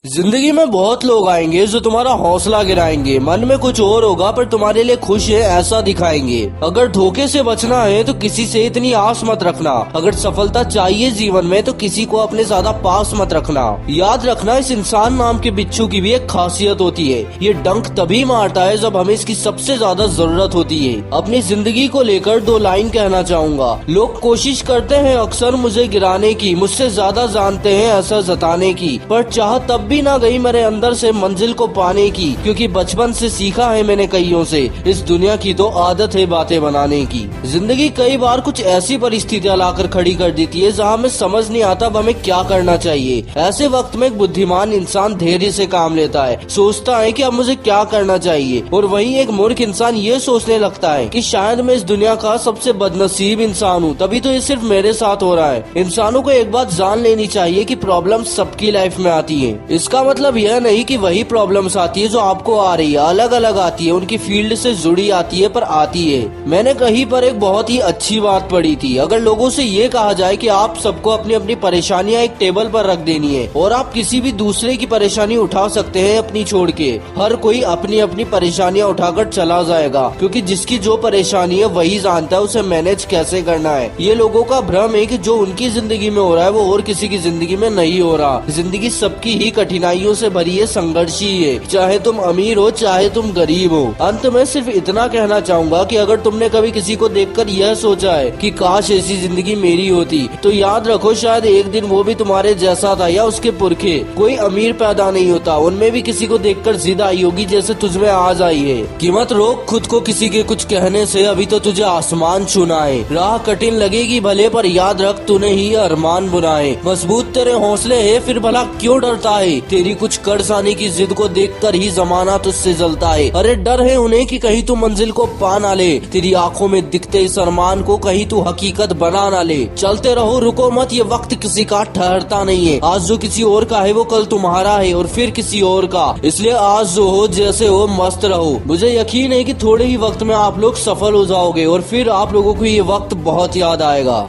जिंदगी में बहुत लोग आएंगे जो तुम्हारा हौसला गिराएंगे। मन में कुछ और होगा पर तुम्हारे लिए खुश है ऐसा दिखाएंगे। अगर धोखे से बचना है तो किसी से इतनी आस मत रखना। अगर सफलता चाहिए जीवन में तो किसी को अपने ज्यादा पास मत रखना। याद रखना, इस इंसान नाम के बिच्छू की भी एक खासियत होती है। ये डंक तभी मारता है जब हमें इसकी सबसे ज्यादा जरूरत होती है। अपनी जिंदगी को लेकर दो लाइन कहना चाहूंगा। लोग कोशिश करते हैं अक्सर मुझे गिराने की, मुझसे ज्यादा जानते हैं ऐसा जताने की, पर चाह तब भी ना गई मेरे अंदर से मंजिल को पाने की, क्योंकि बचपन से सीखा है मैंने कईयों से, इस दुनिया की तो आदत है बातें बनाने की। जिंदगी कई बार कुछ ऐसी परिस्थितियां लाकर खड़ी कर देती है जहां हमें समझ नहीं आता अब हमें क्या करना चाहिए। ऐसे वक्त में एक बुद्धिमान इंसान धैर्य से काम लेता है, सोचता है कि अब मुझे क्या करना चाहिए, और वहीं एक मूर्ख इंसान ये सोचने लगता है कि शायद मैं इस दुनिया का सबसे बदनसीब इंसान हूँ, तभी तो ये सिर्फ मेरे साथ हो रहा है। इंसानों को एक बात जान लेनी चाहिए कि प्रॉब्लम सबकी लाइफ में आती है। इसका मतलब यह नहीं कि वही प्रॉब्लम्स आती है जो आपको आ रही है, अलग अलग आती है, उनकी फील्ड से जुड़ी आती है, पर आती है। मैंने कहीं पर एक बहुत ही अच्छी बात पढ़ी थी। अगर लोगों से ये कहा जाए कि आप सबको अपनी अपनी परेशानियां एक टेबल पर रख देनी है और आप किसी भी दूसरे की परेशानी उठा सकते हैं अपनी छोड़ के, हर कोई अपनी अपनी परेशानियां उठाकर चला जाएगा, क्योंकि जिसकी जो परेशानी है वही जानता है उसे मैनेज कैसे करना है। ये लोगों का भ्रम है कि जो उनकी जिंदगी में हो रहा है वो और किसी की जिंदगी में नहीं हो रहा। जिंदगी सबकी ही कठिनाइयों से भरी है, संघर्षी है, चाहे तुम अमीर हो चाहे तुम गरीब हो। अंत में सिर्फ इतना कहना चाहूंगा कि अगर तुमने कभी किसी को देखकर यह सोचा है कि काश ऐसी जिंदगी मेरी होती, तो याद रखो शायद एक दिन वो भी तुम्हारे जैसा था या उसके पुरखे। कोई अमीर पैदा नहीं होता, उनमें भी किसी को देखकर जिद आई होगी जैसे तुझमें आज आई है। कि मत रोक खुद को किसी के कुछ कहने से, अभी तो तुझे आसमान छूना है। राह कठिन लगेगी भले, पर याद रख तूने ही अरमान बुनाए। मजबूत तेरे हौसले है, फिर भला क्यों डरता है? तेरी कुछ कर्ज आने की जिद को देखकर ही जमाना तुझसे जलता है। अरे डर है उन्हें कि कहीं तू मंजिल को पा ना ले, तेरी आंखों में दिखते इस अरमान को कहीं तू हकीकत बना ना ले। चलते रहो रुको मत, ये वक्त किसी का ठहरता नहीं है। आज जो किसी और का है वो कल तुम्हारा है और फिर किसी और का। इसलिए आज जो हो जैसे हो मस्त रहो। मुझे यकीन है कि थोड़े ही वक्त में आप लोग सफल हो जाओगे और फिर आप लोगों को ये वक्त बहुत याद आएगा।